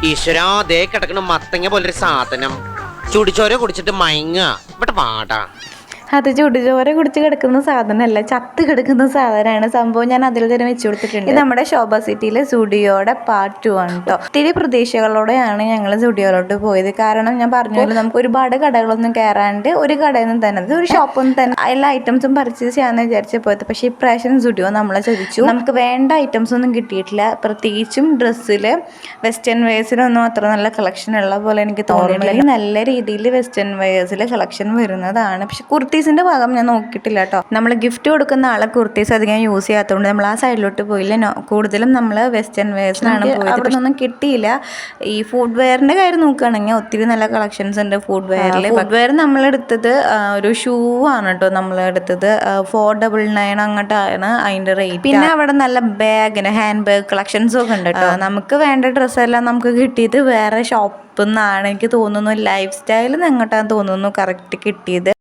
ഈശ്വരാ ദേ കിടക്കണ മത്തങ്ങ പോലൊരു സാധനം. ചുടിച്ചോര കുടിച്ചിട്ട് മയങ്ങ ഇവിടെ പാടാ. അത് ചുടുചോര കുടിച്ച് കിടക്കുന്ന സാധനമല്ല, ചത്ത് കിടക്കുന്ന സാധനമാണ്. സംഭവം ഞാൻ അതിൽ തന്നെ വെച്ച് കൊടുത്തിട്ടുണ്ട്. ഇത് നമ്മുടെ ശോഭ സിറ്റിയിലെ സ്റ്റുഡിയോയുടെ പാർട്ട് 2 ആണ് കേട്ടോ. ഒത്തിരി പ്രതീക്ഷകളോടെയാണ് ഞങ്ങൾ സ്റ്റുഡിയോയിലോട്ട് പോയത്. കാരണം ഞാൻ പറഞ്ഞല്ലോ, നമുക്ക് ഒരുപാട് കടകളൊന്നും കയറാണ്ട് ഒരു കടയിൽ നിന്ന് തന്നെ ഒരു ഷോപ്പൊന്നും തന്നെ എല്ലാ ഐറ്റംസും പർച്ചേസ് ചെയ്യാമെന്ന് വിചാരിച്ച് പോയത്. പക്ഷേ ഇപ്രാവശ്യം സ്റ്റുഡിയോ നമ്മളെ ചതിച്ചു. നമുക്ക് വേണ്ട ഐറ്റംസ് ഒന്നും കിട്ടിയിട്ടില്ല. പ്രത്യേകിച്ചും ഡ്രസ്സിൽ വെസ്റ്റേൺ വെയേഴ്സിലൊന്നും അത്ര നല്ല കളക്ഷൻ ഉള്ള പോലെ എനിക്ക് തോന്നിയിട്ടില്ല. നല്ല രീതിയിൽ വെസ്റ്റേൺ വെയേഴ്സിൽ കളക്ഷൻ വരുന്നതാണ്. പക്ഷെ കുർത്തീസിന്റെ ഭാഗം ഞാൻ നോക്കിയിട്ടില്ല കേട്ടോ. നമ്മൾ ഗിഫ്റ്റ് കൊടുക്കുന്ന ആളെ കുർത്തീസ് അധികം യൂസ് ചെയ്യാത്തതുകൊണ്ട് നമ്മൾ ആ സൈഡിലോട്ട് പോയില്ല. കൂടുതലും നമ്മൾ വെസ്റ്റേൺ വെയേഴ്സിലാണ് പോയത്. അവിടെ നിന്നൊന്നും കിട്ടിയില്ല. ഈ ഫുഡ് വെയറിന്റെ കാര്യം നോക്കുകയാണെങ്കിൽ ഒത്തിരി നല്ല കളക്ഷൻസ് ഉണ്ട് ഫുഡ് വെയറിൽ. ഫുഡ് വെയർ നമ്മളെടുത്തത് ഒരു ഷൂ ആണ് കേട്ടോ. നമ്മളെടുത്തത് 499 അങ്ങോട്ടാണ് അതിന്റെ റേറ്റ്. പിന്നെ അവിടെ നല്ല ബാഗിന് ഹാൻഡ് ബാഗ് കളക്ഷൻസും ഒക്കെ ഉണ്ട് കേട്ടോ. നമുക്ക് വേണ്ട ഡ്രസ്സെല്ലാം നമുക്ക് കിട്ടിയത് വേറെ ഷോപ്പിൽ നിന്നാണ് എനിക്ക് തോന്നുന്നു. ലൈഫ് സ്റ്റൈൽ എങ്ങോട്ടാന്ന് തോന്നുന്നു കറക്റ്റ് കിട്ടിയത്.